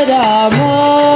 Rama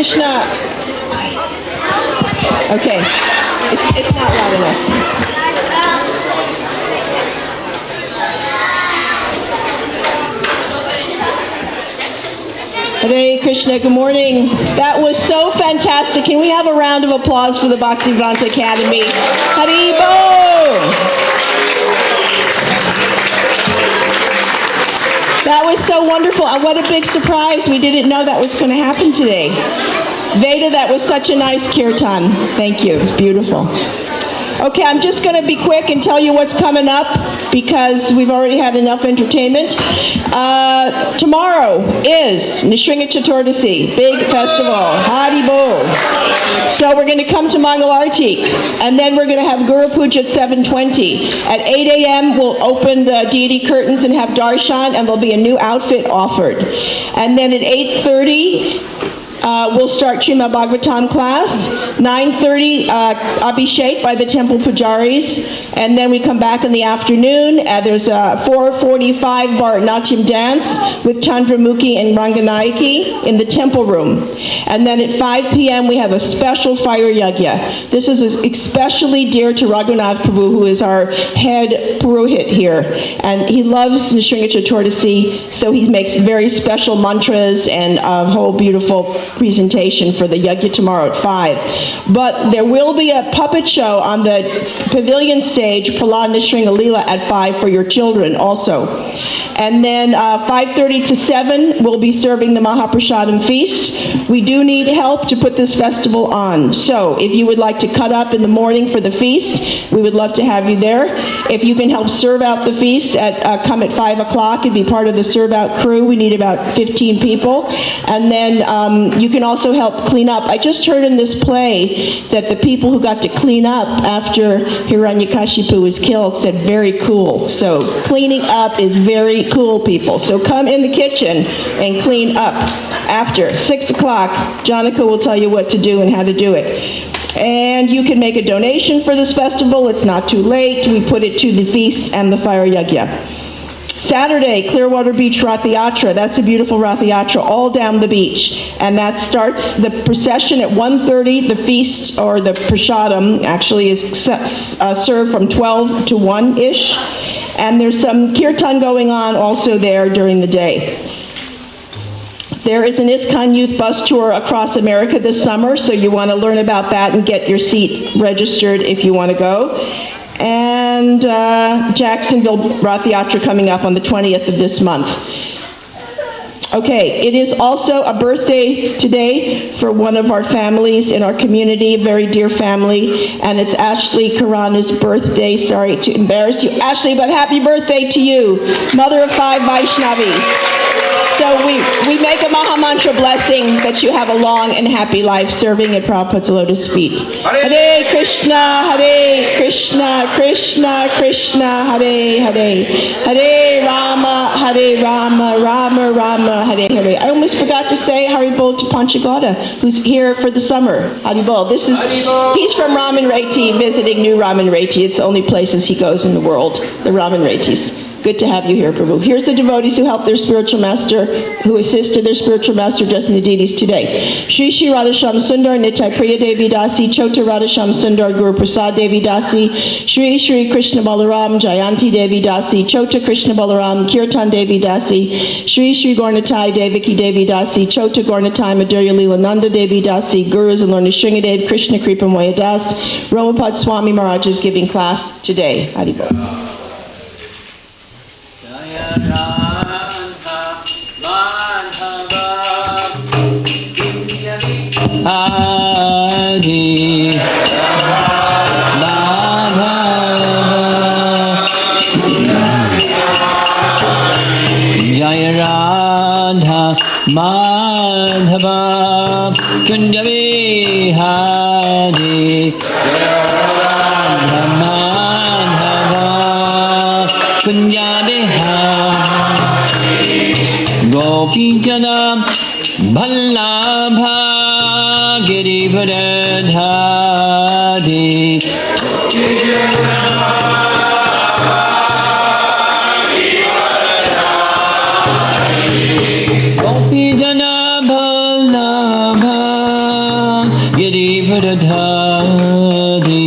Krishna. Okay, it's not loud enough. Hare Krishna, good morning. That was so fantastic. Can we have a round of applause for the Bhaktivedanta Academy? Haribo! That was so wonderful. And what a big surprise. We didn't know that was going to happen today. Veda, that was such a nice kirtan. Thank you. It was beautiful. Okay, I'm just going to be quick and tell you what's coming up because we've already had enough entertainment. Tomorrow is Nishringa Chaturdasi, big festival, Hari Bol. So we're going to come to Mangalarti, and then we're going to have Guru Puja at 7:20. At 8 a.m., we'll open the deity curtains and have darshan, and there'll be a new outfit offered. And then at 8:30, we'll start Srimad Bhagavatam class. 9:30, Abhishek by the temple pujaris. And then we come back in the afternoon. There's a 4:45 Bharatanatyam dance with Chandramukhi and Ranganayaki in the temple room. And then at 5 p.m. we have a special fire yajna. This is especially dear to Raghunath Prabhu, who is our head Purohit here. And he loves Nishringa Chaturdasi, so he makes very special mantras and a whole beautiful presentation for the yajna tomorrow at 5. But there will be a puppet show on the pavilion stage, Prahlad Nishringa Leela, at 5 for your children also. And then 5:30 to 7, we'll be serving the Mahaprasadam feast. We do need help to put this festival on. So if you would like to cut up in the morning for the feast, we would love to have you there. If you can help serve out the feast, come at 5 o'clock and be part of the serve out crew. We need about 15 people. And then you can also help clean up. I just heard in this play that the people who got to clean up after Hiranyakashipu was killed said very cool. So cleaning up is very cool, people. So come in the kitchen and clean up after 6 o'clock. Janaka will tell you what to do and how to do it. And you can make a donation for this festival. It's not too late. We put it to the feast and the fire yajna. Saturday, Clearwater Beach Rath Yatra. That's a beautiful Rath Yatra all down the beach. And that starts the procession at 1:30. The feast, or the prasadam, actually is served from 12 to 1-ish. And there's some kirtan going on also there during the day. There is an ISKCON youth bus tour across America this summer, so you want to learn about that and get your seat registered if you want to go. And Jacksonville Rath Yatra coming up on the 20th of this month. Okay, it is also a birthday today for one of our families in our community, a very dear family, and it's Ashley Karana's birthday. Sorry to embarrass you, Ashley, but happy birthday to you, mother of 5 Vaishnavis. So we make a Mahamantra blessing that you have a long and happy life serving at Prabhupada's lotus feet. Hare Krishna, Krishna Krishna, Hare Hare. Hare Rama, Rama Rama, Hare Hare. I almost forgot to say Haribol to Panchagauda, who's here for the summer. Haribol. He's from Raman Reti, visiting New Raman Reti. It's the only places he goes in the world, the Raman Retis. Good to have you here, Prabhu. Here's the devotees who helped their spiritual master, who assisted their spiritual master dressing the deities today. Shri Shri Radhasham Sundar, Nitai Priya Devi Dasi, Chota Radhasham Sundar, Guru Prasad Devi Dasi, Shri Shri Krishna Balaram, Jayanti Devi Dasi, Chota Krishna Balaram, Kirtan Devi Dasi, Shri Shri Gornatai Devaki Devi Dasi, Chota Gornatai Madhurya Leelananda Devi Dasi, Gurus and Lord Nishringadev, Krishna Kripa Moya Das. Romapada Swami Maharaj is giving class today. Haribol. Adi Madhava Jaya Radha Madhava Kunja Vihari Radha Madhava Kunja Vihari Gopi Jana Ballabha Girivardhari Gopi Jana Ballabha Radhadi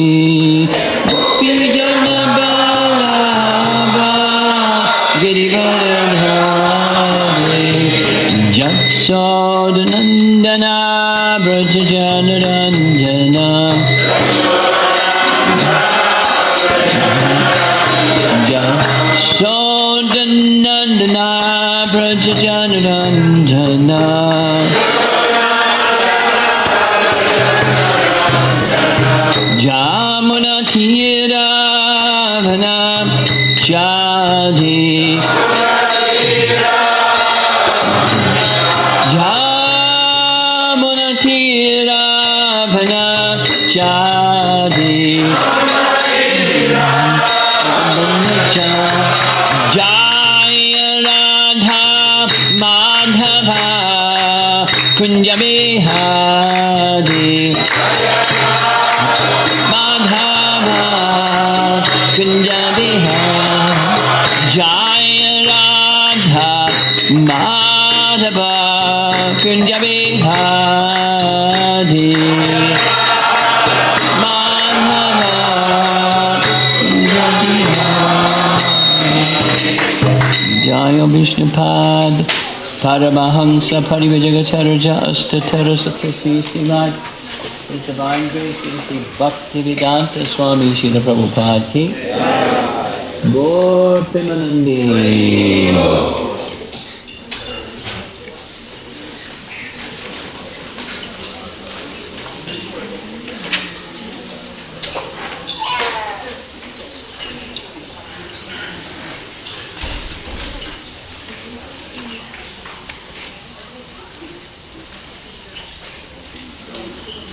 Gopijana Balaba Girivardhari Jatsodhanandana Brajajanaranjana Jatsodhanandana Brajajanaranjana Jamuna Tiravana Shadi Jamuna Tiravana Shadi Jaya Radha Madhava Kunja Bihari Madhava Kunja Bihari Jaya Radha Madhava Kunja Bihari Madhava Kunja Bihari Jaya Vishnupad Paramahamsa Parivajagacharya Astatara Satyasi Srimad His Divine Grace Sri Bhaktivedanta Swami Srila Prabhupada ki Gaur Premanandi.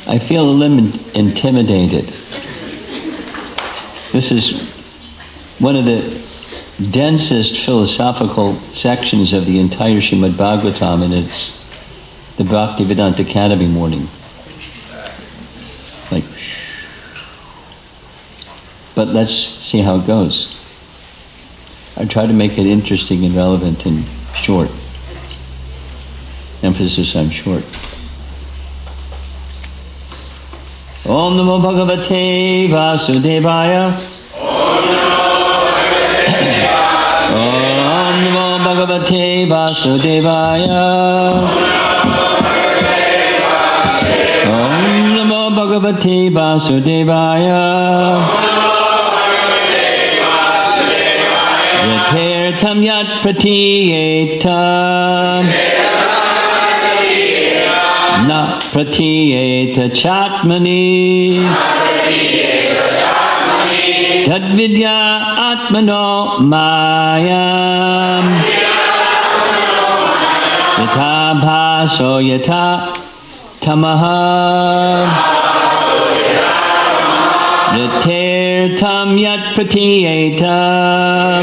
I feel a little intimidated. This is one of the densest philosophical sections of the entire Srimad Bhagavatam, and it's the Bhaktivedanta Academy morning. Like, but let's see how it goes. I try to make it interesting and relevant and short. Emphasis on short. Om Namo Bhagavate Vasudevaya. Om Namo Bhagavate Vasudevaya. Om Namo Bhagavate Vasudevaya. Yathirtham Yat Pratiyetam Na Pratiyeta Chatmani Tadvidya Atmano Mayam Yatha Bhaso Yatha Tamaha Yathirtham Yat Pratiyetam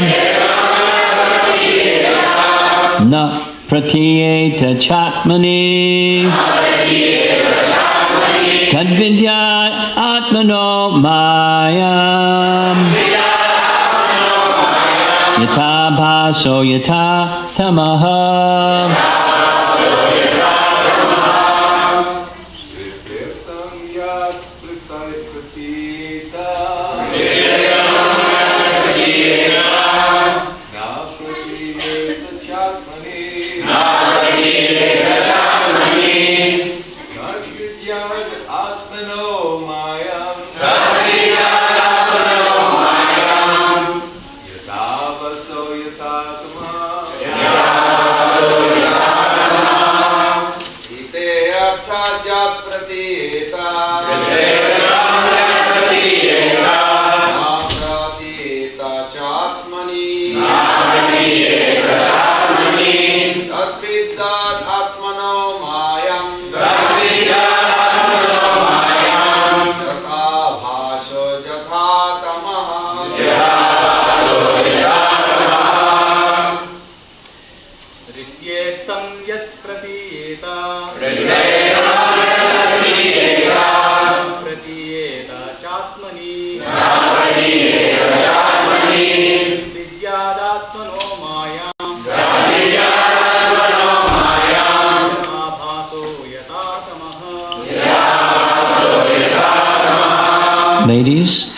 Na Pratiyeta Chatmani Tadvidya Atmano Mayam Yatha Bhaso Yatha Tamaha Ladies?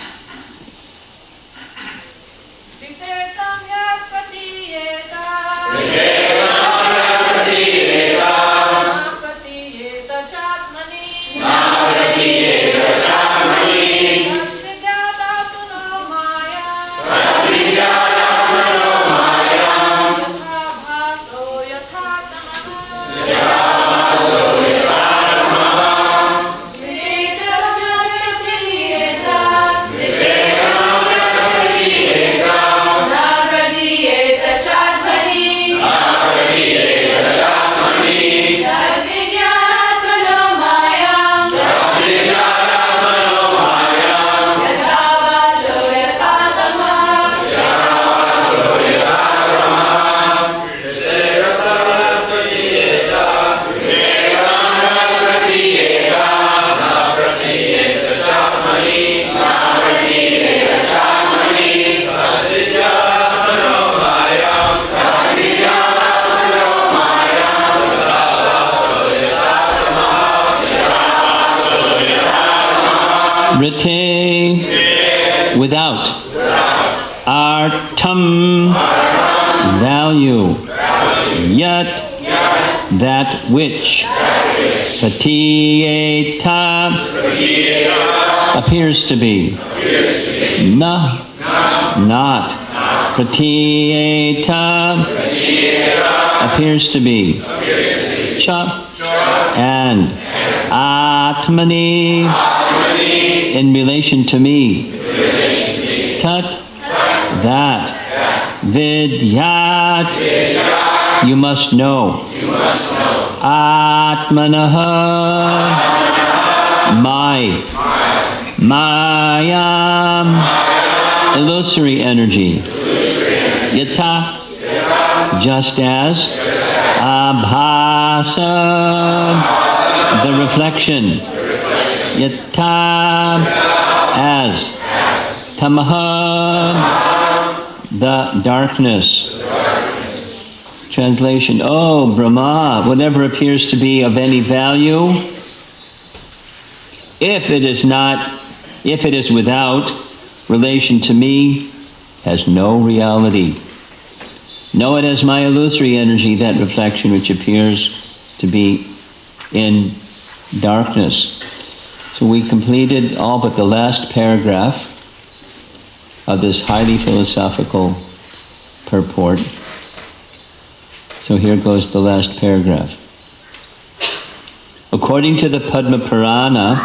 Rite, without. Artam, value. Yat, that which. Patiyeta, appears to be. Na, not. Patiyeta, appears to be. Cha, and. Atmani, in relation to me. Tat, that. Vidyat, you must know. Atmanaha, my. Mayam, illusory energy. Yata, just as. Abhasa, the reflection. Yata, as. Tamaha, the darkness. Translation, oh Brahma, whatever appears to be of any value, if it is without relation to me, has no reality. Know it as my illusory energy, that reflection which appears to be in darkness. So we completed all but the last paragraph of this highly philosophical purport. So here goes the last paragraph. According to the Padma Purana,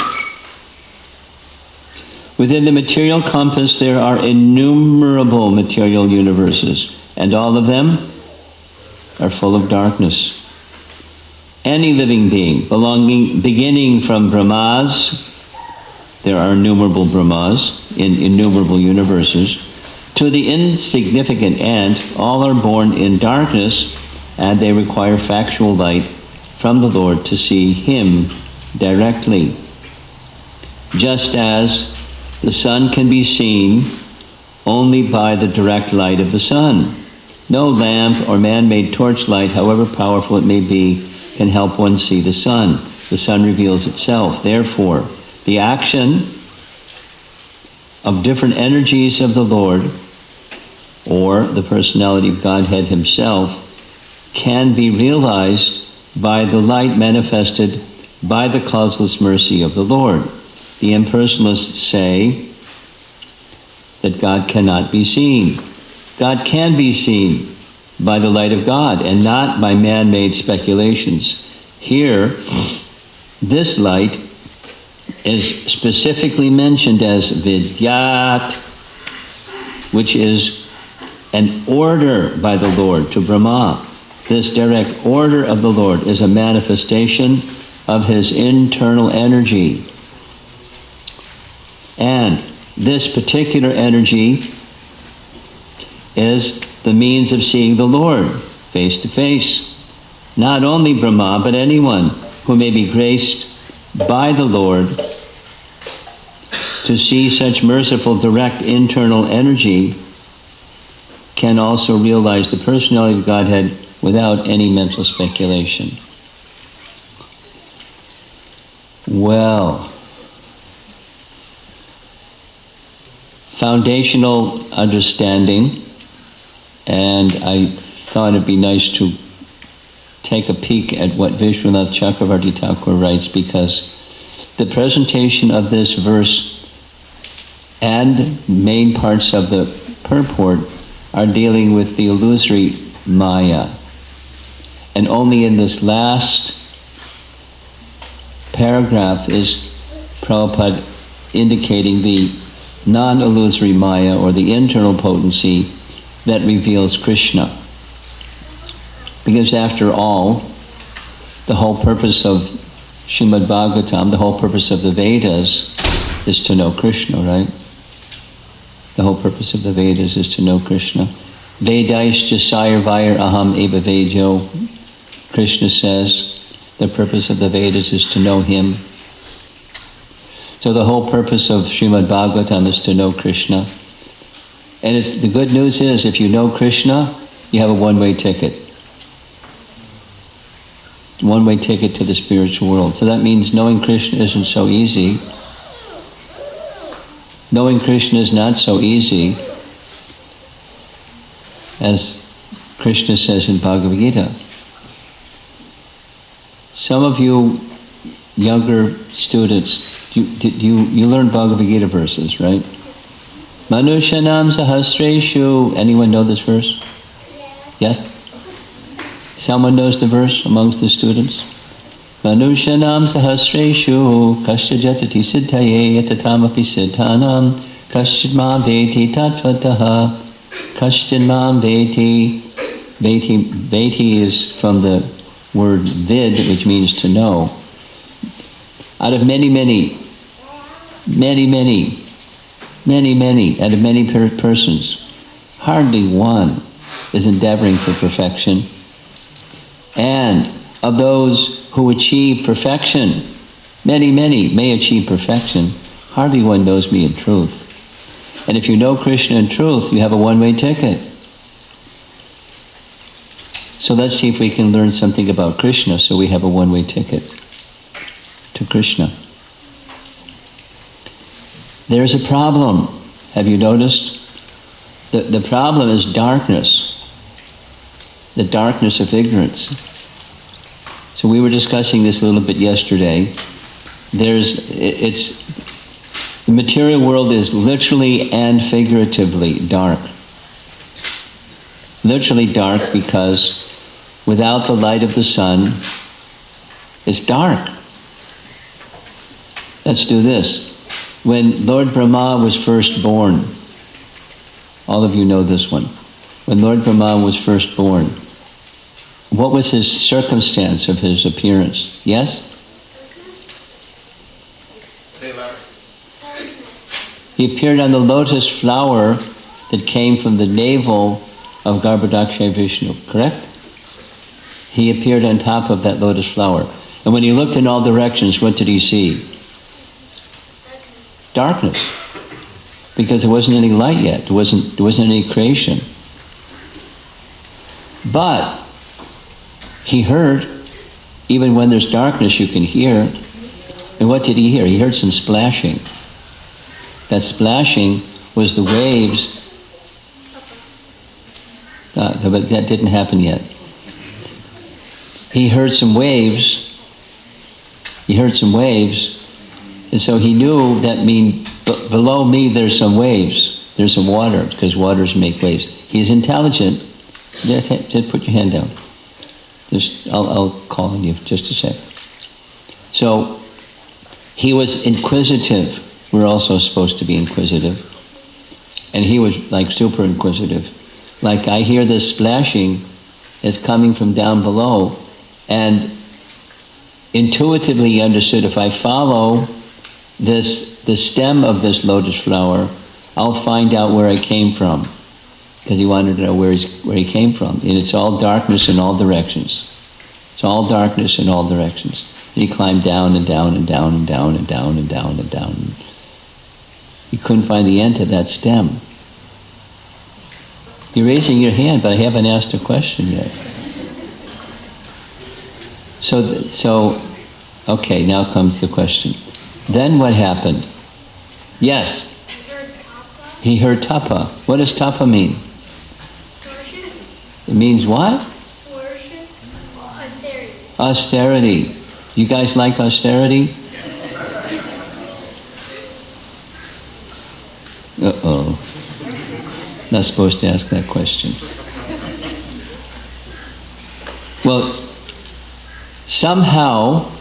within the material compass there are innumerable material universes, and all of them are full of darkness. Any living being, beginning from Brahmas, there are innumerable Brahmas in innumerable universes, to the insignificant ant, all are born in darkness, and they require factual light from the Lord to see Him directly. Just as the sun can be seen only by the direct light of the sun. No lamp or man-made torchlight, however powerful it may be, can help one see the sun. The sun reveals itself. Therefore, the action of different energies of the Lord, or the personality of Godhead Himself, can be realized by the light manifested by the causeless mercy of the Lord. The impersonalists say that God cannot be seen. God can be seen by the light of God and not by man-made speculations. Here, this light is specifically mentioned as Vidyat, which is an order by the Lord to Brahma. This direct order of the Lord is a manifestation of His internal energy. And this particular energy is the means of seeing the Lord face to face. Not only Brahma, but anyone who may be graced by the Lord to see such merciful, direct internal energy can also realize the personality of Godhead without any mental speculation. Well, foundational understanding, and I thought it'd be nice to take a peek at what Vishwanath Chakravarti Thakur writes, because the presentation of this verse and main parts of the purport are dealing with the illusory Maya. And only in this last paragraph is Prabhupada indicating the non-illusory Maya, or the internal potency that reveals Krishna. Because after all, the whole purpose of Srimad Bhagavatam, the whole purpose of the Vedas is to know Krishna, right? The whole purpose of the Vedas is to know Krishna. Vedaischa sayarvair aham eva vejo. Krishna says the purpose of the Vedas is to know him. So the whole purpose of Srimad Bhagavatam is to know Krishna. And the good news is, if you know Krishna, you have a one-way ticket. One-way ticket to the spiritual world. So that means knowing Krishna isn't so easy. Knowing Krishna is not so easy, as Krishna says in Bhagavad Gita. Some of you younger students, you learn Bhagavad Gita verses, right? Manushanam sahasreshu. Anyone know this verse? Yeah? Someone knows the verse amongst the students? Manushanam sahasreshu kashya jatati siddhaye yatatamapi siddhanam kashya ma veti tattvataha kashya ma veti. Veti is from the word vid, which means to know. Out of many out of many persons, hardly one is endeavoring for perfection. And of those who achieve perfection, many may achieve perfection, hardly one knows me in truth. And if you know Krishna in truth, you have a one-way ticket. So let's see if we can learn something about Krishna so we have a one-way ticket to Krishna. There's a problem. Have you noticed? The problem is darkness. The darkness of ignorance. So we were discussing this a little bit yesterday. The material world is literally and figuratively dark. Literally dark because without the light of the sun, it's dark. Let's do this. When Lord Brahma was first born, all of you know this one. When Lord Brahma was first born, what was his circumstance of his appearance? Yes? He appeared on the lotus flower that came from the navel of Garbhodakshay Vishnu, correct? He appeared on top of that lotus flower. And when he looked in all directions, what did he see? Darkness. Because there wasn't any light yet. There wasn't any creation. But he heard, even when there's darkness, you can hear. And what did he hear? He heard some splashing. That splashing was the waves. But that didn't happen yet. He heard some waves. And so he knew that below me there's some waves. There's some water, because waters make waves. He's intelligent. Just put your hand down. I'll call on you just a sec. So he was inquisitive. We're also supposed to be inquisitive. And he was like super inquisitive. Like, I hear this splashing is coming from down below, and intuitively he understood, if I follow the stem of this lotus flower, I'll find out where I came from. Because he wanted to know where he came from. And it's all darkness in all directions. It's all darkness in all directions. And he climbed down and down and down and down and down and down and down. He couldn't find the end to that stem. You're raising your hand, but I haven't asked a question yet. So, okay, now comes the question. Then what happened? Yes. He heard tapa. What does tapa mean? Worship. It means what? Worship. Austerity. Austerity. You guys like austerity? Uh-oh. Not supposed to ask that question. Well, somehow,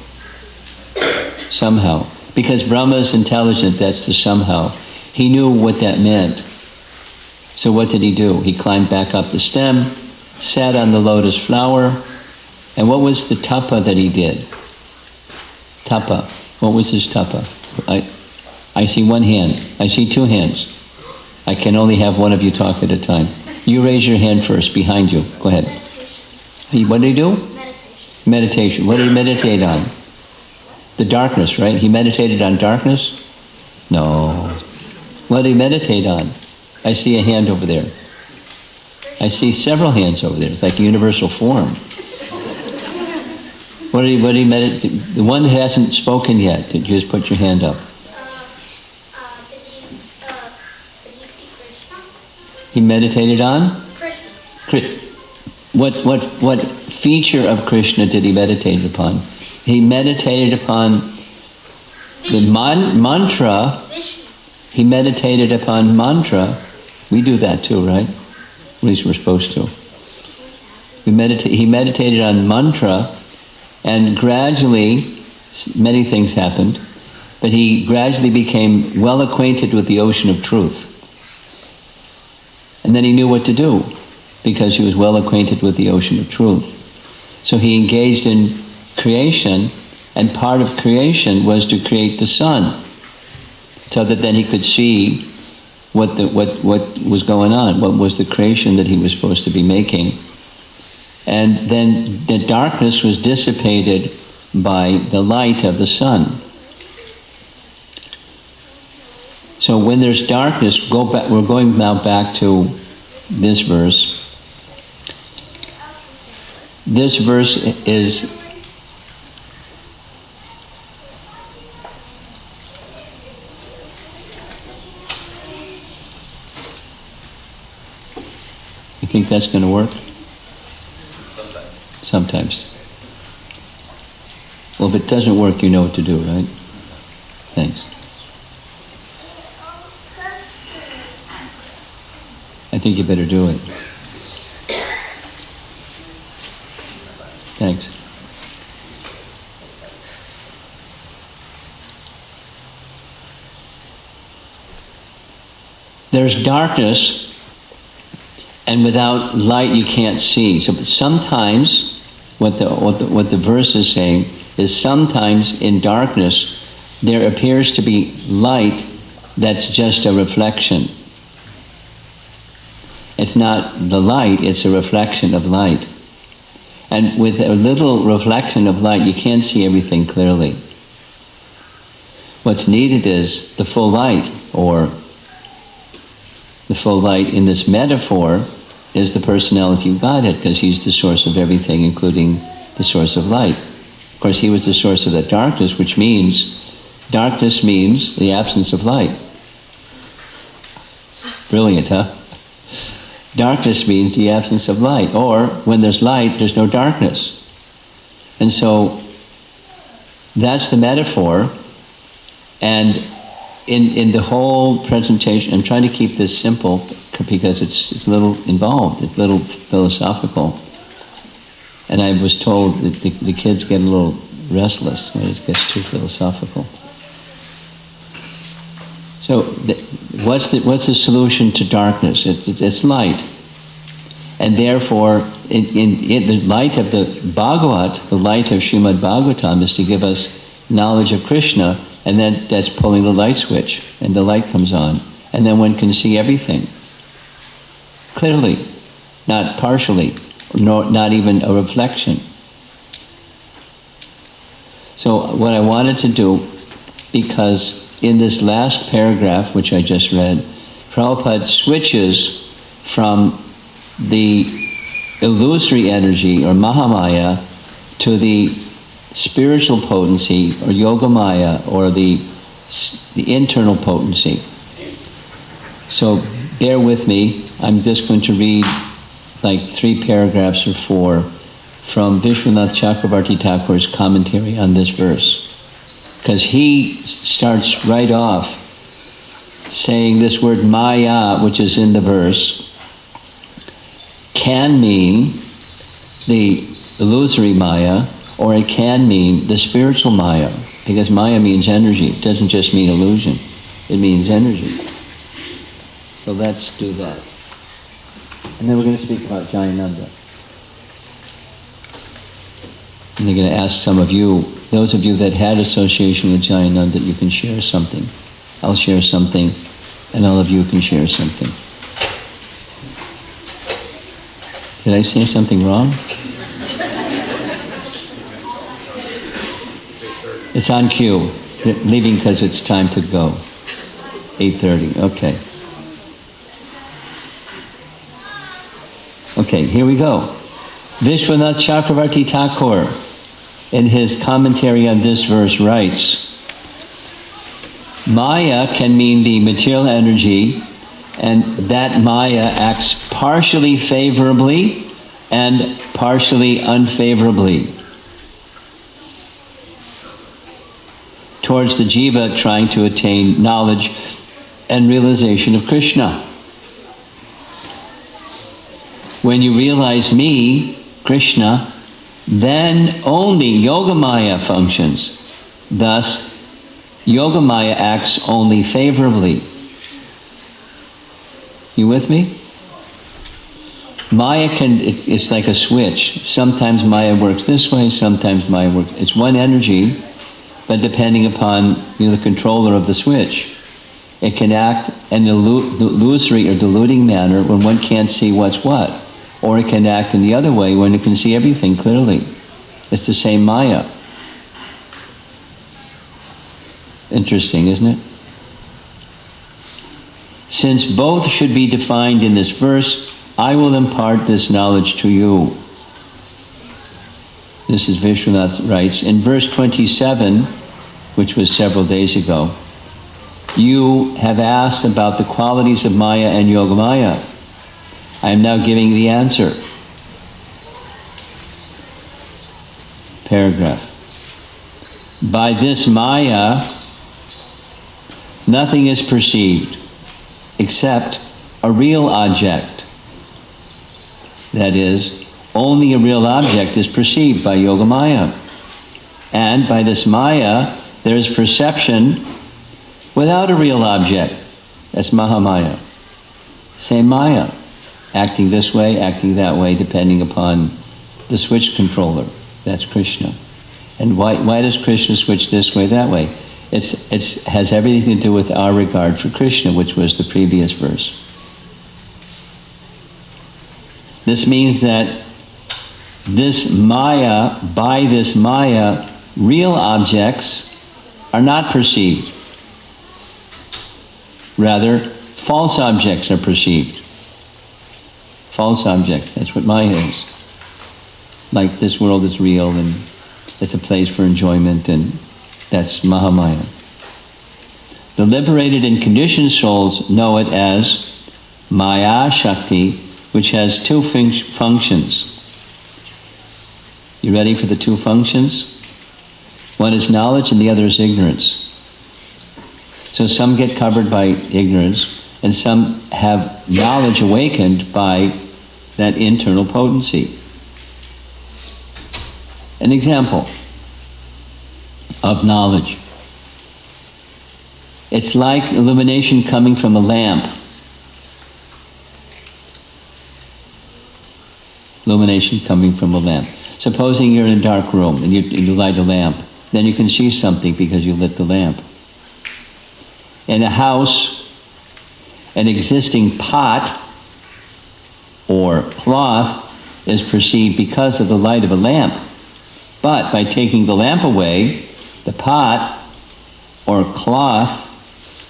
because Brahma is intelligent, that's the somehow, he knew what that meant. So what did he do? He climbed back up the stem, sat on the lotus flower, and what was the tapa that he did? Tapa. What was his tapa? I see one hand. I see two hands. I can only have one of you talk at a time. You raise your hand first, behind you. Go ahead. What did he do? Meditation. Meditation. What did he meditate on? The darkness, right? He meditated on darkness? No. What did he meditate on? I see a hand over there. I see several hands over there. It's like a universal form. What did he meditate? The one that hasn't spoken yet, did you just put your hand up? Did he see Krishna? He meditated on? Krishna. What feature of Krishna did he meditate upon? He meditated upon the mantra. Vishnu. He meditated upon mantra. We do that too, right? At least we're supposed to. He meditated on mantra, and gradually, many things happened, but he gradually became well acquainted with the ocean of truth. And then he knew what to do, because he was well acquainted with the ocean of truth. So he engaged in creation, and part of creation was to create the sun, so that then he could see what was going on, what was the creation that he was supposed to be making. And then the darkness was dissipated by the light of the sun. So when there's darkness, go back. We're going now back to this verse. This verse is you think that's going to work? Sometimes. Well, if it doesn't work, you know what to do, right? Thanks. I think you better do it. Thanks. There's darkness, and without light you can't see. So sometimes, what the verse is saying is sometimes in darkness there appears to be light that's just a reflection. It's not the light, it's a reflection of light. And with a little reflection of light, you can't see everything clearly. What's needed is the full light, or the full light in this metaphor is the personality of Godhead, because he's the source of everything, including the source of light. Of course, he was the source of that darkness, which means, darkness means the absence of light. Brilliant, huh? Darkness means the absence of light, or when there's light, there's no darkness. And so, that's the metaphor, and in the whole presentation, I'm trying to keep this simple because it's a little involved, it's a little philosophical. And I was told that the kids get a little restless when it gets too philosophical. So what's the solution to darkness? It's light. And therefore, in the light of the Bhagavat, the light of Srimad Bhagavatam is to give us knowledge of Krishna, and then that's pulling the light switch, and the light comes on. And then one can see everything clearly, not partially, not even a reflection. So what I wanted to do, because in this last paragraph, which I just read, Prabhupada switches from the illusory energy, or Mahamaya, to the spiritual potency, or Yogamaya, or the internal potency. So bear with me. I'm just going to read like 3 paragraphs or 4 from Vishwanath Chakravarti Thakur's commentary on this verse. Because he starts right off saying this word Maya, which is in the verse, can mean the illusory Maya, or it can mean the spiritual Maya, because Maya means energy. It doesn't just mean illusion. It means energy. So let's do that. And then we're going to speak about Jayananda. And they're going to ask some of you, those of you that had association with Jayananda, you can share something. I'll share something, and all of you can share something. Did I say something wrong? It's on cue. Leaving because it's time to go. 8:30, okay. Okay, here we go. Vishwanath Chakravarti Thakur, in his commentary on this verse, writes, Maya can mean the material energy, and that Maya acts partially favorably and partially unfavorably towards the jiva trying to attain knowledge and realization of Krishna. When you realize me, Krishna, then only Yogamaya functions. Thus, Yogamaya acts only favorably. You with me? Maya it's like a switch. Sometimes Maya works this way, sometimes Maya works. It's one energy, but depending upon the controller of the switch. It can act in an illusory or deluding manner when one can't see what's what. Or it can act in the other way when it can see everything clearly. It's the same Maya. Interesting, isn't it? Since both should be defined in this verse, I will impart this knowledge to you. This is Vishwanath writes, in verse 27, which was several days ago, you have asked about the qualities of Maya and Yogamaya. I am now giving the answer. Paragraph. By this Maya, nothing is perceived except a real object. That is, only a real object is perceived by Yogamaya. And by this Maya, there is perception without a real object. That's Mahamaya. Same Maya. Acting this way, acting that way, depending upon the switch controller. That's Krishna. And why does Krishna switch this way, that way? It has everything to do with our regard for Krishna, which was the previous verse. This means that this Maya, by this Maya, real objects are not perceived. Rather, false objects are perceived. False objects, that's what Maya is. Like this world is real and it's a place for enjoyment, and that's Mahamaya. The liberated and conditioned souls know it as Maya Shakti, which has 2 functions. You ready for the 2 functions? One is knowledge and the other is ignorance. So some get covered by ignorance and some have knowledge awakened by that internal potency. An example of knowledge. It's like illumination coming from a lamp. Illumination coming from a lamp. Supposing you're in a dark room and you light a lamp, then you can see something because you lit the lamp. In a house, an existing pot or cloth is perceived because of the light of a lamp. But by taking the lamp away, the pot or cloth,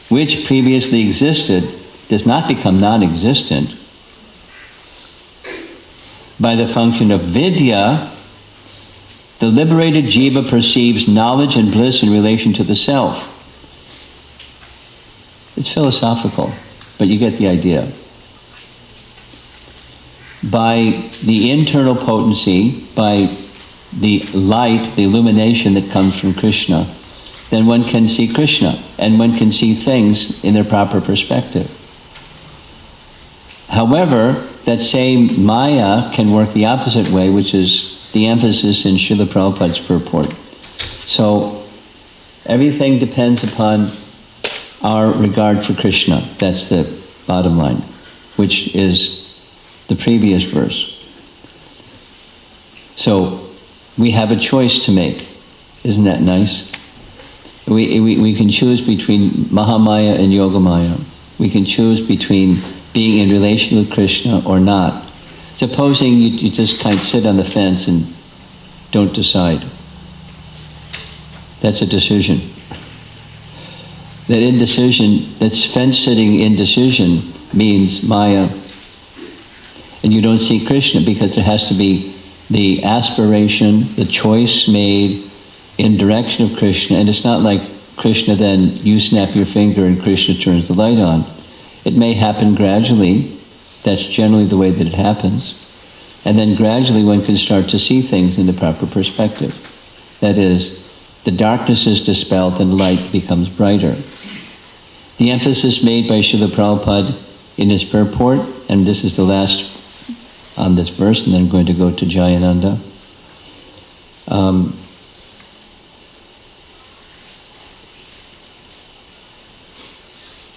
which previously existed, does not become non-existent. By the function of vidya, the liberated jiva perceives knowledge and bliss in relation to the self. It's philosophical. but you get the idea. By the internal potency, by the light, the illumination that comes from Krishna, then one can see Krishna, and one can see things in their proper perspective. However, that same Maya can work the opposite way, which is the emphasis in Srila Prabhupada's purport. So, everything depends upon our regard for Krishna. That's the bottom line, which is the previous verse. So, we have a choice to make. Isn't that nice? We can choose between Mahamaya and Yogamaya. We can choose between being in relation with Krishna or not. Supposing you just kind of sit on the fence and don't decide. That's a decision. That indecision, that fence-sitting indecision means Maya. And you don't see Krishna because there has to be the aspiration, the choice made in direction of Krishna. And it's not like Krishna then, you snap your finger and Krishna turns the light on. It may happen gradually. That's generally the way that it happens. And then gradually one can start to see things in the proper perspective. That is, the darkness is dispelled and light becomes brighter. The emphasis made by Srila Prabhupada in his purport, and this is the last on this verse, and then I'm going to go to Jayananda.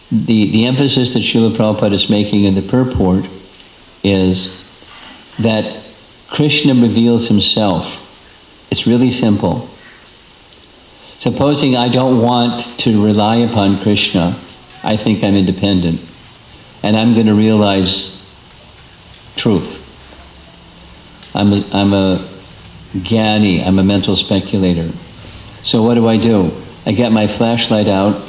The emphasis that Srila Prabhupada is making in the purport is that Krishna reveals himself. It's really simple. Supposing I don't want to rely upon Krishna, I think I'm independent, and I'm going to realize truth. I'm a jnani, I'm a mental speculator. So what do? I get my flashlight out,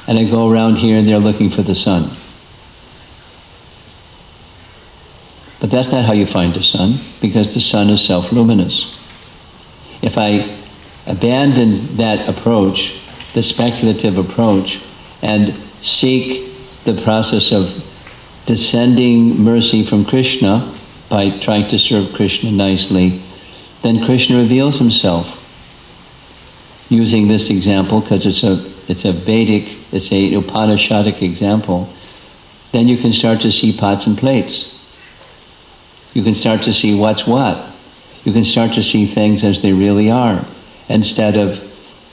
and I go around here and there looking for the sun. But that's not how you find the sun, because the sun is self-luminous. If I abandon that approach, the speculative approach, and seek the process of descending mercy from Krishna by trying to serve Krishna nicely, then Krishna reveals himself. Using this example, because it's a Vedic, it's a Upanishadic example, then you can start to see pots and plates. You can start to see what's what. You can start to see things as they really are, instead of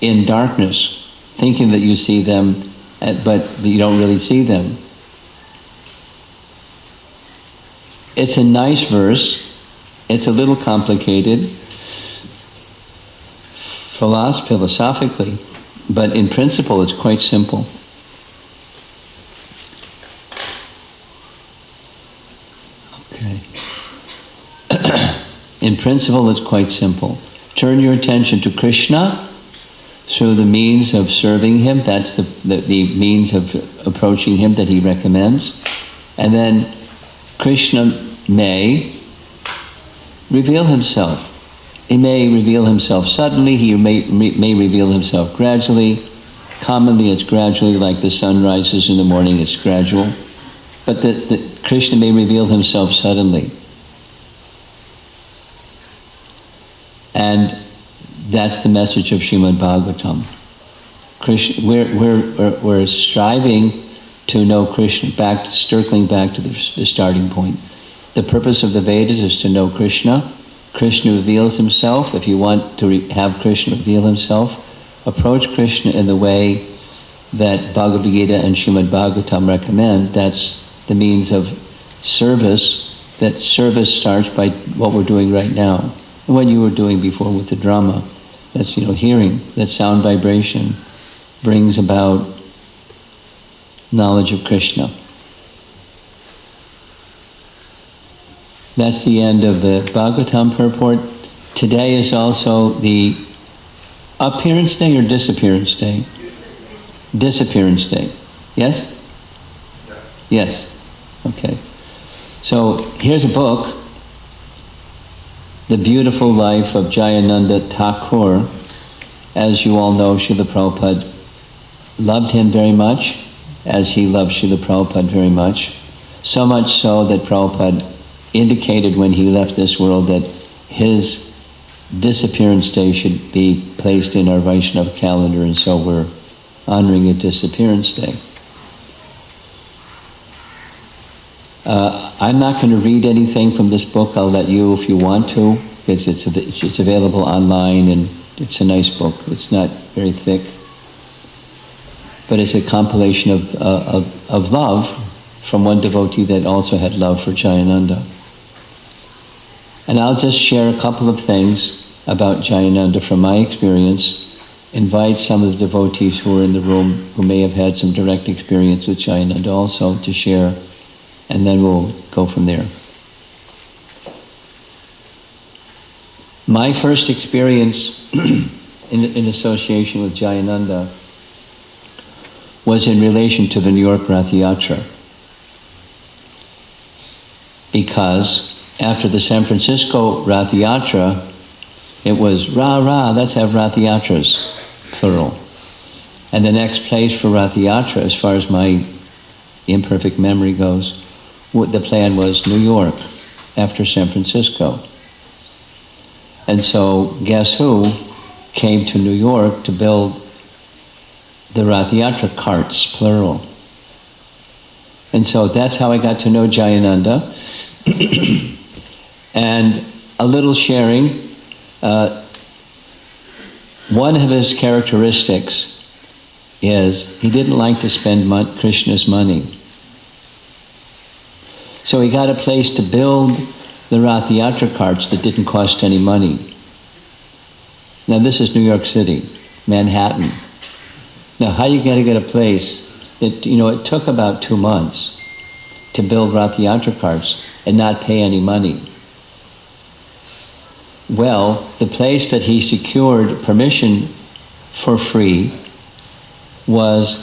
in darkness, thinking that you see them, but you don't really see them. It's a nice verse. It's a little complicated philosophically, but in principle it's quite simple. Okay. In principle it's quite simple. Turn your attention to Krishna through the means of serving him. That's the means of approaching him that he recommends. And then Krishna may reveal himself. He may reveal himself suddenly, he may reveal himself gradually. Commonly it's gradually, like the sun rises in the morning, it's gradual. But the Krishna may reveal himself suddenly. And that's the message of Srimad Bhagavatam. Krishna, we're striving to know Krishna, circling back to the starting point. The purpose of the Vedas is to know Krishna. Krishna reveals himself. If you want to have Krishna reveal himself, approach Krishna in the way that Bhagavad Gita and Srimad Bhagavatam recommend. That's the means of service. That service starts by what we're doing right now. And what you were doing before with the drama. That's, hearing. That sound vibration brings about knowledge of Krishna. That's the end of the Bhagavatam purport. Today is also the appearance day or disappearance day? Disappearance day. Yes? Yes. Okay. So here's a book, The Beautiful Life of Jayananda Thakur. As you all know, Srila Prabhupada loved him very much, as he loved Srila Prabhupada very much. So much so that Prabhupada indicated when he left this world that his disappearance day should be placed in our Vaishnava calendar, and so we're honoring his disappearance day. I'm not going to read anything from this book. I'll let you if you want to, because it's available online, and it's a nice book. It's not very thick, but it's a compilation of love from one devotee that also had love for Jayananda. And I'll just share a couple of things about Jayananda from my experience, invite some of the devotees who are in the room who may have had some direct experience with Jayananda also to share, and then we'll go from there. My first experience in association with Jayananda was in relation to the New York Rath Yatra. Because after the San Francisco Rath Yatra, it was rah, let's have Rath Yatras, plural. And the next place for Rath Yatra, as far as my imperfect memory goes, the plan was New York after San Francisco. And so guess who came to New York to build the Rath Yatra carts, plural. And so that's how I got to know Jayananda. And a little sharing, one of his characteristics is he didn't like to spend Krishna's money. So he got a place to build the Rath Yatra carts that didn't cost any money. Now this is New York City, Manhattan. Now how you gotta get a place that, it took about 2 months to build Rath Yatra carts and not pay any money. Well, the place that he secured permission for free was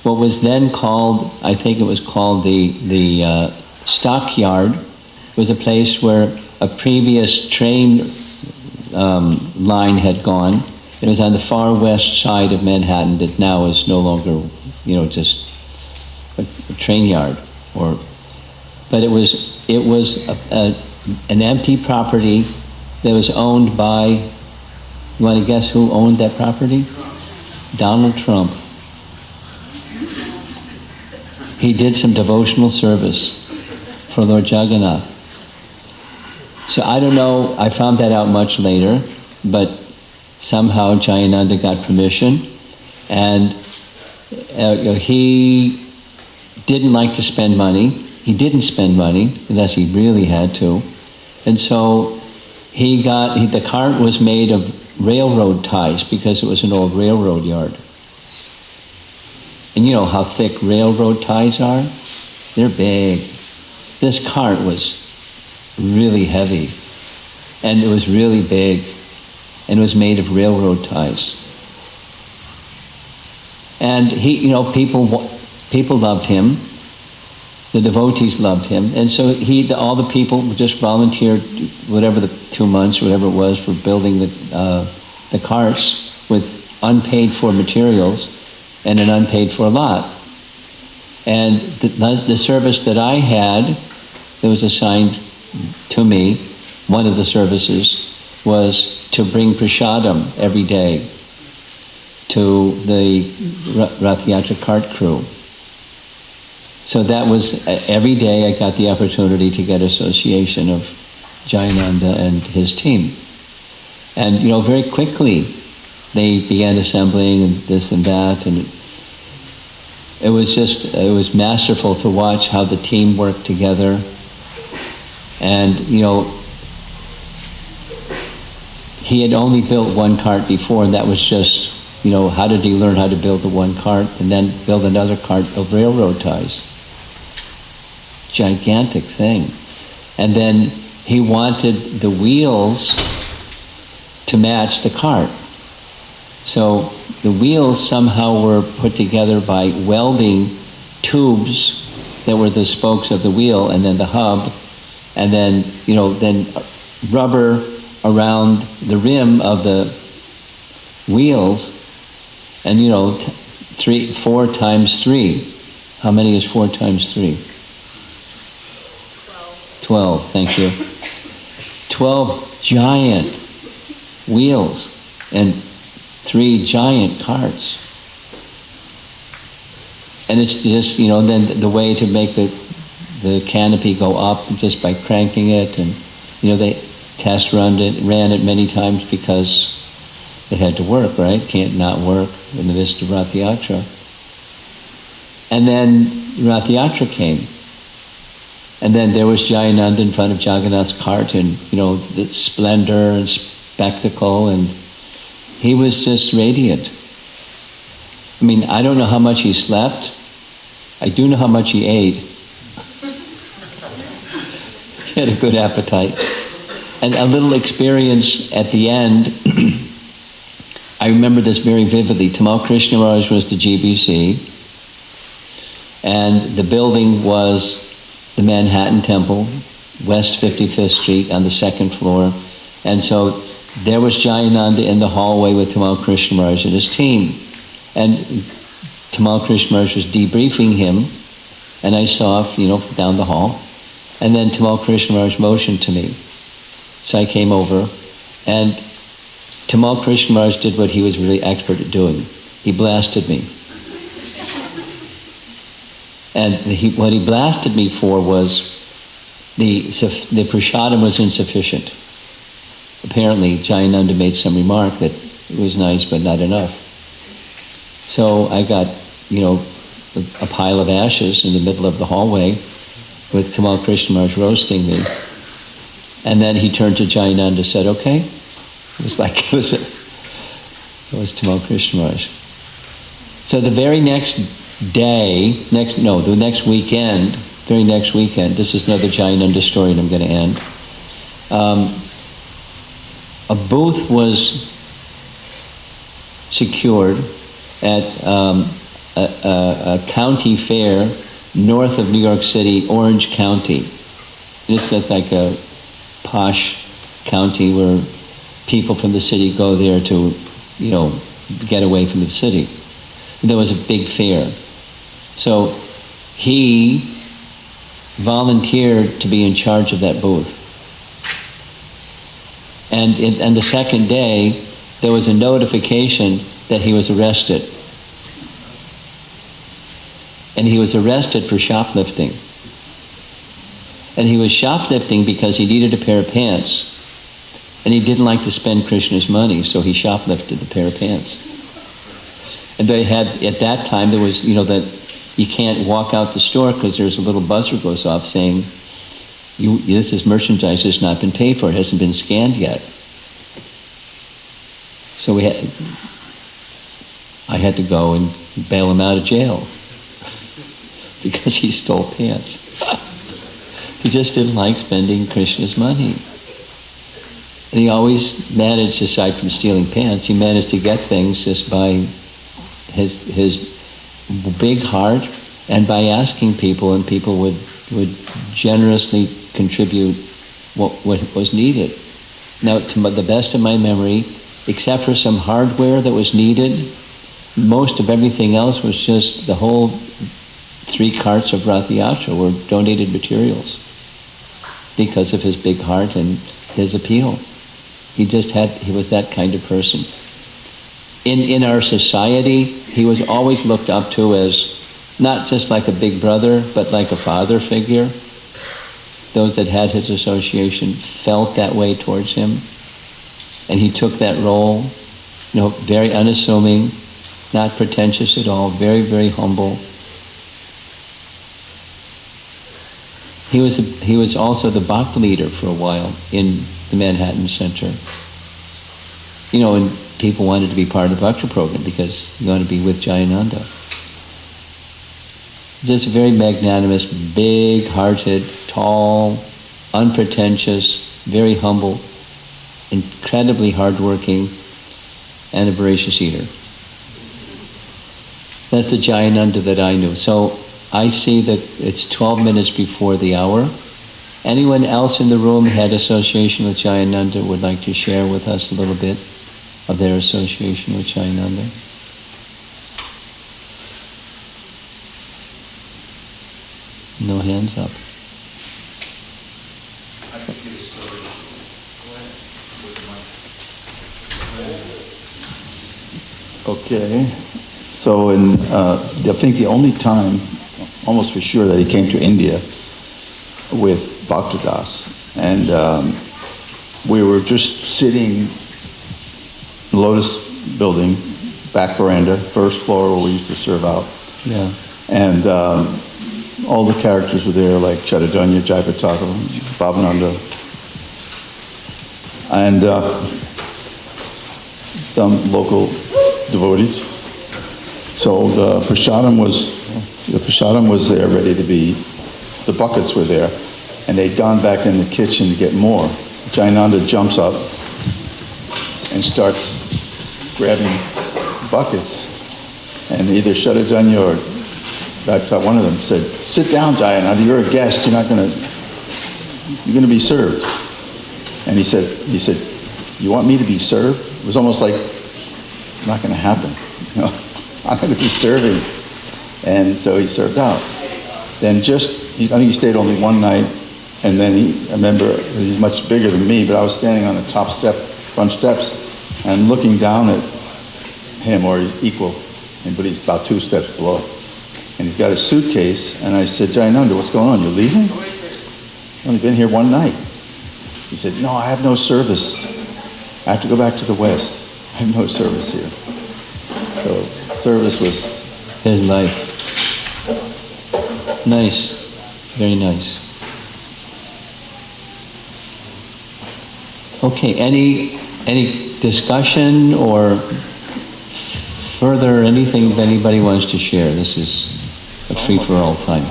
what was then called, I think it was called the stockyard. It was a place where a previous train line had gone. It was on the far west side of Manhattan that now is no longer, just a train yard. But it was an empty property that was owned by, you want to guess who owned that property? Donald Trump. He did some devotional service for Lord Jagannath. So I don't know, I found that out much later, but somehow Jayananda got permission, and he didn't like to spend money. He didn't spend money unless he really had to. And so the cart was made of railroad ties because it was an old railroad yard. And you know how thick railroad ties are? They're big. This cart was really heavy, and it was really big, and it was made of railroad ties. And people loved him. The devotees loved him, and so all the people just volunteered, whatever the 2 months, whatever it was, for building the carts with unpaid for materials and an unpaid for lot. And the service that I had, that was assigned to me, one of the services was to bring prasadam every day to the Rath Yatra cart crew. So that was, every day I got the opportunity to get association of Jayananda and his team. And very quickly they began assembling and this and that, and it was masterful to watch how the team worked together. And he had only built one cart before, and that was just, how did he learn how to build the one cart and then build another cart of railroad ties? Gigantic thing. And then he wanted the wheels to match the cart. So the wheels somehow were put together by welding tubes that were the spokes of the wheel, and then the hub, and then then rubber around the rim of the wheels, and 4 times 3. How many is 4 times 3? 12, thank you. 12 giant wheels and 3 giant carts. And it's just, then the way to make the canopy go up just by cranking it, and they ran it many times because it had to work, right? Can't not work in the midst of Rath Yatra. And then Rath Yatra came. And then there was Jayananda in front of Jagannath's cart, and the splendor and spectacle, and he was just radiant. I mean, I don't know how much he slept. I do know how much he ate. He had a good appetite. And a little experience at the end, I remember this very vividly. Tamal Krishna Maharaj was the GBC, and the building was the Manhattan Temple, West 55th Street on the 2nd floor. And so there was Jayananda in the hallway with Tamal Krishna Maharaj and his team. And Tamal Krishna Maharaj was debriefing him, and I saw, down the hall. And then Tamal Krishna Maharaj motioned to me. So I came over, and Tamal Krishna Maharaj did what he was really expert at doing. He blasted me. And what he blasted me for was the prasadam was insufficient. Apparently, Jayananda made some remark that it was nice but not enough. So I got, a pile of ashes in the middle of the hallway with Tamal Krishna Maharaj roasting me. And then he turned to Jayananda and said, okay. It was like, it was Tamal Krishna Maharaj. So the very next day, the next weekend, very next weekend, this is another Jayananda story and I'm going to end. A booth was secured at a county fair north of New York City, Orange County. That's like a posh county where people from the city go there to, get away from the city. And there was a big fair. So he volunteered to be in charge of that booth. And the second day, there was a notification that he was arrested. And he was arrested for shoplifting. And he was shoplifting because he needed a pair of pants. And he didn't like to spend Krishna's money, so he shoplifted the pair of pants. And they had, at that time, there was, that you can't walk out the store because there's a little buzzer goes off saying, this is merchandise that's not been paid for, it hasn't been scanned yet. So I had to go and bail him out of jail because he stole pants. He just didn't like spending Krishna's money. And he always managed, aside from stealing pants, he managed to get things just by his big heart and by asking people, and people would generously contribute what was needed. Now, to the best of my memory, except for some hardware that was needed, most of everything else was just the whole 3 carts of Rath Yatra were donated materials because of his big heart and his appeal. He was that kind of person. In our society, he was always looked up to as not just like a big brother, but like a father figure. Those that had his association felt that way towards him. And he took that role, very unassuming, not pretentious at all, very, very humble. He was also the Bhakti leader for a while in the Manhattan Center. And people wanted to be part of the Bhakti program because you want to be with Jayananda. Just very magnanimous, big-hearted, tall, unpretentious, very humble, incredibly hardworking, and a voracious eater. That's the Jayananda that I knew. So I see that it's 12 minutes before the hour. Anyone else in the room had association with Jayananda would like to share with us a little bit of their association with Jayananda? No hands up. Okay, so I think the only time, almost for sure, that he came to India with Bhaktidas, and we were just sitting in the Lotus building, back veranda, first floor where we used to serve out, Yeah. and all the characters were there, like Chaitanya, Jayapataka, Bhavananda, and some local devotees. So the prasadam was there, ready to be. The buckets were there, and they'd gone back in the kitchen to get more. Jayananda jumps up and starts grabbing buckets, and either Chaitanya or Bhakta, one of them said, "Sit down, Jayananda. You're a guest. You're going to be served." And he said, "You want me to be served?" It was almost like, not going to happen. You know, I'm going to be serving. And so he served out. Then I think he stayed only one night, and then I remember, he's much bigger than me, but I was standing on the front steps, and looking down at him, or his equal, but he's about 2 steps below. And he's got a suitcase, and I said, "Jayananda, what's going on? You're leaving? I've only been here one night." He said, "No, I have no service. I have to go back to the West. I have no service here." So service was... His life. Nice. Very nice. Okay, any discussion or further anything that anybody wants to share? This is a free-for-all time.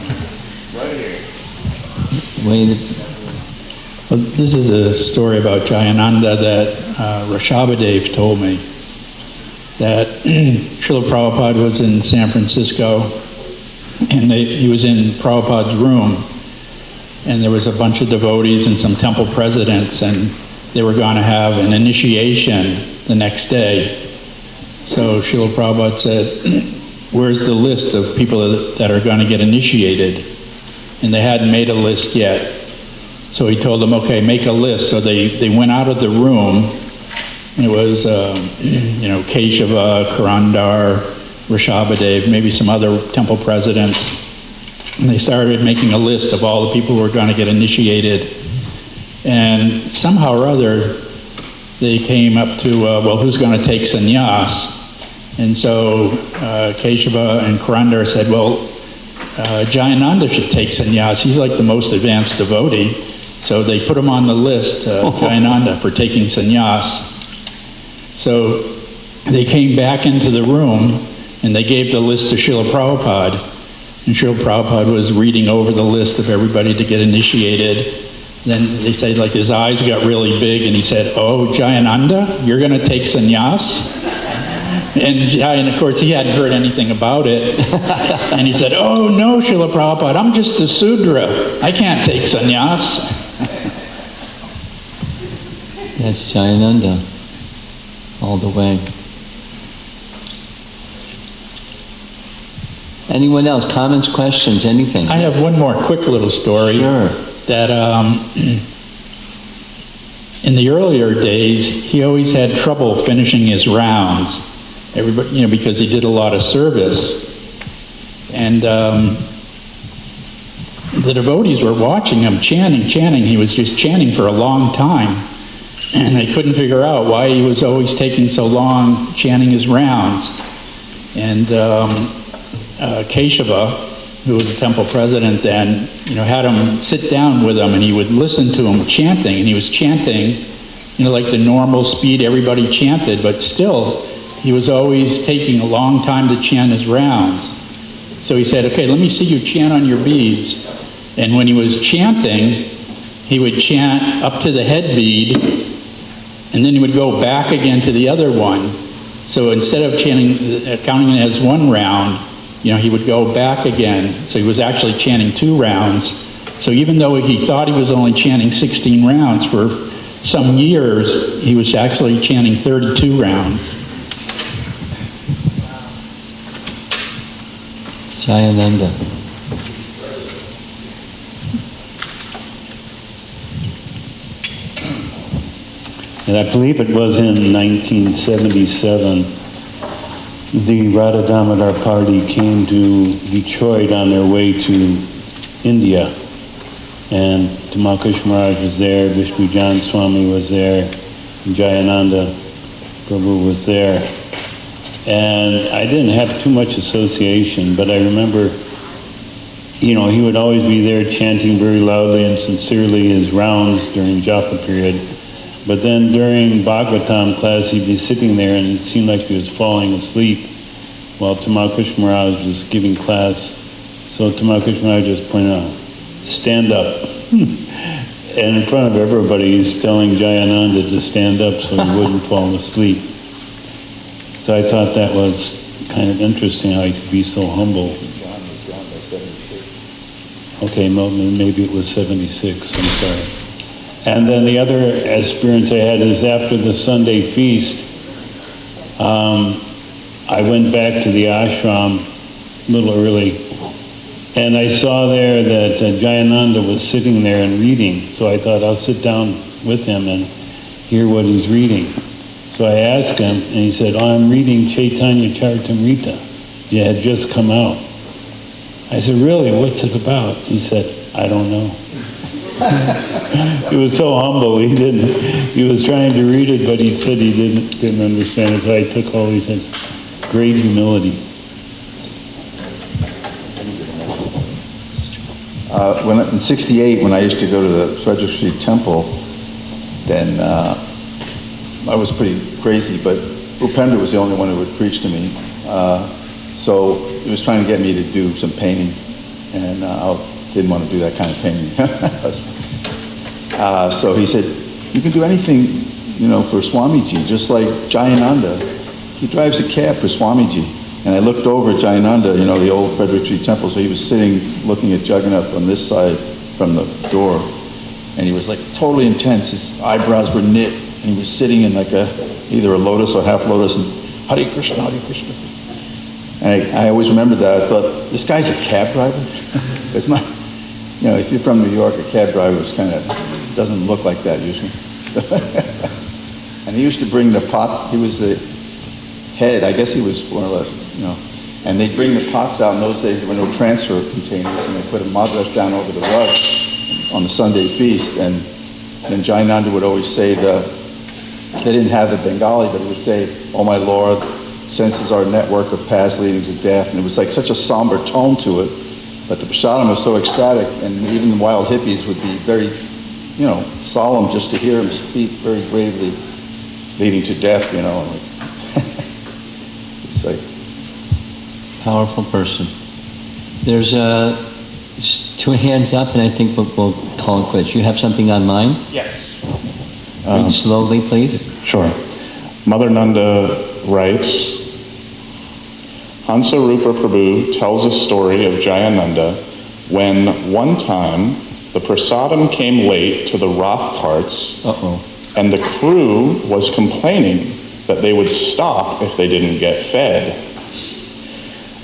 Wait. Well, this is a story about Jayananda that Rishabhadev told me. That Srila Prabhupada was in San Francisco, and he was in Prabhupada's room, and there was a bunch of devotees and some temple presidents, and they were going to have an initiation the next day. So Srila Prabhupada said, "Where's the list of people that are going to get initiated?" And they hadn't made a list yet. So he told them, "Okay, make a list." So they went out of the room. It was, Keshava, Karandar, Rishabhadev, maybe some other temple presidents. And they started making a list of all the people who were going to get initiated. And somehow or other, they came up to, who's going to take sannyas? And so Keshava and Karandar said, Jayananda should take sannyas. He's like the most advanced devotee. So they put him on the list, Jayananda, for taking sannyas. So they came back into the room, and they gave the list to Srila Prabhupada. And Srila Prabhupada was reading over the list of everybody to get initiated. Then they said, like, his eyes got really big, and he said, "Oh, Jayananda, you're going to take sannyas?" And of course, he hadn't heard anything about it. And he said, "Oh, no, Srila Prabhupada, I'm just a Sudra. I can't take sannyas." That's Jayananda. All the way. Anyone else? Comments, questions, anything? I have one more quick little story. Sure. That in the earlier days, he always had trouble finishing his rounds. Everybody, because he did a lot of service. And the devotees were watching him chanting. He was just chanting for a long time. And they couldn't figure out why he was always taking so long chanting his rounds. And Keshava, who was the temple president then, had him sit down with him, and he would listen to him chanting. And he was chanting, like the normal speed everybody chanted, but still, he was always taking a long time to chant his rounds. So he said, "Okay, let me see you chant on your beads." And when he was chanting, he would chant up to the head bead, and then he would go back again to the other one. So instead of chanting, counting it as one round, he would go back again. So he was actually chanting 2 rounds. So even though he thought he was only chanting 16 rounds, for some years, he was actually chanting 32 rounds. Jayananda. And I believe it was in 1977, the Radha Damodar party came to Detroit on their way to India. And Tamakush Maharaj was there, Vishnu Jan Swami was there, and Jayananda Prabhu was there. And I didn't have too much association, but I remember, you know, he would always be there chanting very loudly and sincerely his rounds during japa period. But then during Bhagavatam class, he'd be sitting there and it seemed like he was falling asleep while Tamakush Maharaj was giving class. So Tamakush Maharaj just pointed out, stand up. And in front of everybody, he's telling Jayananda to stand up so he wouldn't fall asleep. So I thought that was kind of interesting how he could be so humble. John was gone by 76. Okay, maybe it was 76, I'm sorry. And then the other experience I had is after the Sunday feast, I went back to the ashram a little early, and I saw there that Jayananda was sitting there and reading, so I thought I'll sit down with him and hear what he's reading. So I asked him, and he said, oh, I'm reading Chaitanya Charitamrita. It had just come out. I said, really, what's it about? He said, I don't know. He was so humble, he was trying to read it, but he said he didn't understand it, so I took all these things. Great humility. In '68, when I used to go to the Frederick Street Temple, then I was pretty crazy, but Upendra was the only one who would preach to me. So he was trying to get me to do some painting, and I didn't want to do that kind of painting. So he said, you can do anything, you know, for Swamiji, just like Jayananda. He drives a cab for Swamiji. And I looked over at Jayananda, you know, the old Frederick Street Temple, so he was sitting looking at Jagannath on this side from the door. And he was like totally intense. His eyebrows were knit, and he was sitting in like either a lotus or half lotus, and Hare Krishna, Hare Krishna. And I always remembered that. I thought, this guy's a cab driver? It's my, you know, if you're from New York, a cab driver is kind of, doesn't look like that usually. And he used to bring the pot, he was the head, I guess he was more or less, you know, and they'd bring the pots out. In those days there were no transfer containers, and they put a madrash down over the rug on the Sunday feast, and then Jayananda would always say they didn't have the Bengali, but it would say, oh my Lord, senses are a network of paths leading to death, and it was like such a somber tone to it, but the prasadam was so ecstatic, and even the wild hippies would be very, you know, solemn just to hear him speak very gravely, leading to death, you know, like, it's like... Powerful person. There's two hands up, and I think we'll call it quits. You have something online? Yes. Read slowly, please. Sure. Mother Nanda writes, Hansa Rupa Prabhu tells a story of Jayananda when one time the prasadam came late to the Rath carts, and the crew was complaining that they would stop if they didn't get fed.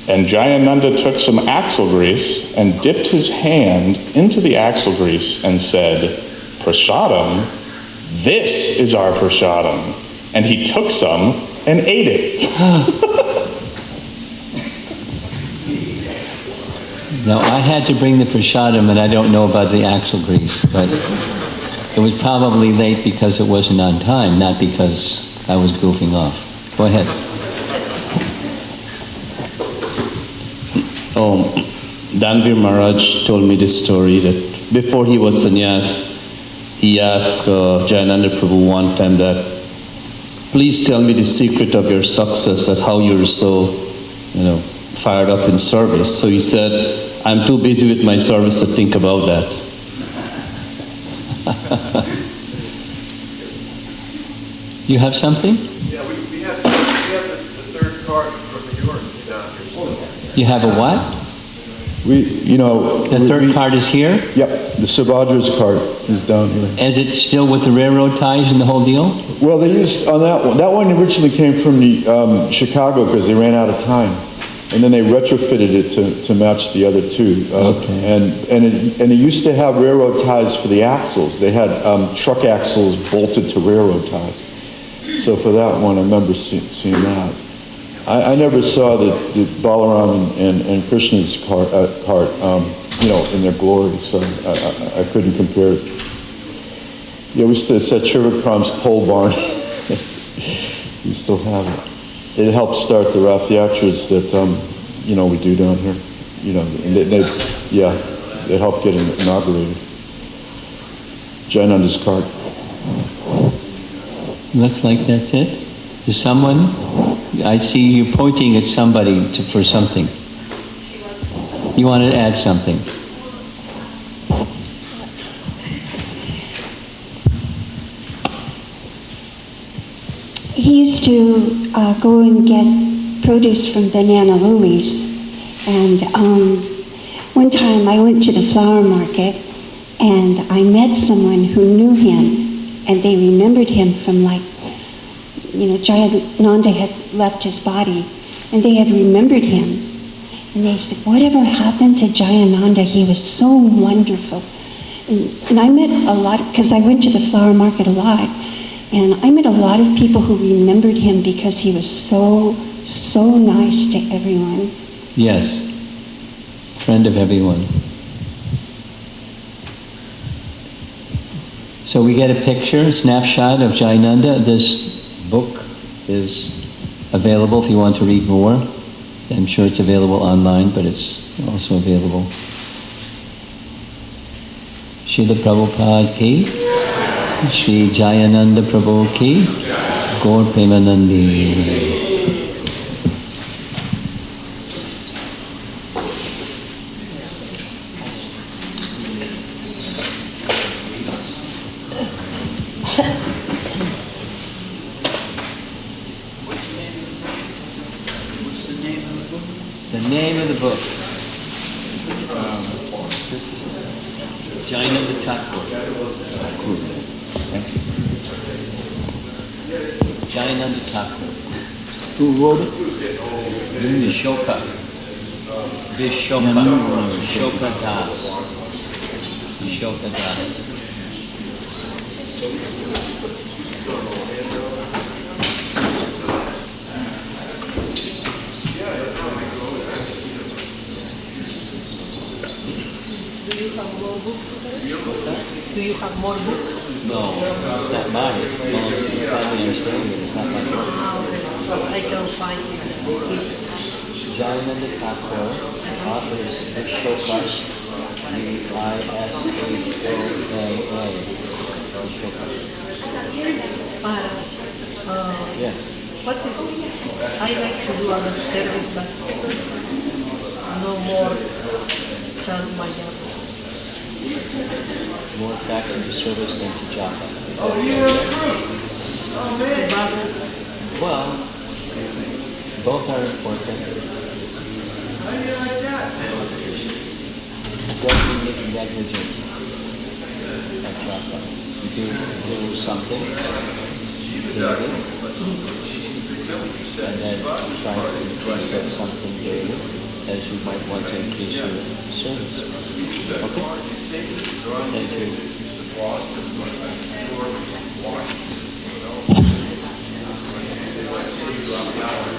And Jayananda took some axle grease and dipped his hand into the axle grease and said, prasadam, this is our prasadam. And he took some and ate it. Now, I had to bring the prasadam, and I don't know about the axle grease, but it was probably late because it wasn't on time, not because I was goofing off. Go ahead. Danvir Maharaj told me this story that before he was sannyas, he asked Jayananda Prabhu one time that, please tell me the secret of your success, that how you're so, you know, fired up in service. So he said, I'm too busy with my service to think about that. You have something? Yeah, we have the third card from New York down here still. You have a what? The third card is here? Yep, the Subhadra's card is down here. Is it still with the railroad ties and the whole deal? Well, they used on that one originally came from Chicago because they ran out of time. And then they retrofitted it to match the other two. Okay. And it used to have railroad ties for the axles. They had truck axles bolted to railroad ties. So for that one, I remember seeing that. I never saw the Balaram and Krishna's cart, in their glory, so I couldn't compare it. Yeah, it's at Trivakram's pole barn. We still have it. It helped start the Rath Yatras that, we do down here. And they helped get it inaugurated. Jayananda's cart. Looks like that's it. Does someone, I see you pointing at somebody for something. You want to add something? He used to go and get produce from Banana Louie's, and one time I went to the flower market and I met someone who knew him, and they remembered him from Jayananda had left his body, and they had remembered him. And they said, whatever happened to Jayananda? He was so wonderful. And I met a lot, because I went to the flower market a lot, and I met a lot of people who remembered him because he was so nice to everyone. Yes. Friend of everyone. So we get a picture, a snapshot of Jayananda. This book is available if you want to read more. I'm sure it's available online, but it's also available. Srila Prabhupada ki, Shri Jayananda Prabhu ki, Gaur Premanandi. The name of the book. Jayananda Thakur. Jayananda Thakur. Who wrote it? Vishoka. Vishoka Das. Vishoka Das. Do you have more books? No, not mine. It's mostly probably understanding it. It's not my book. I can find it. Jayananda Thakur, author is Vishoka, V-I-S-H-O-K-A. Vishoka. Yes. What is it? I like to do other service, but no more chant my job. More back into service than to japa. Well, both are important. Don't be negligent at japa. You do something daily, and then try to increase that something daily as you might want to increase your service. Okay? Thank you.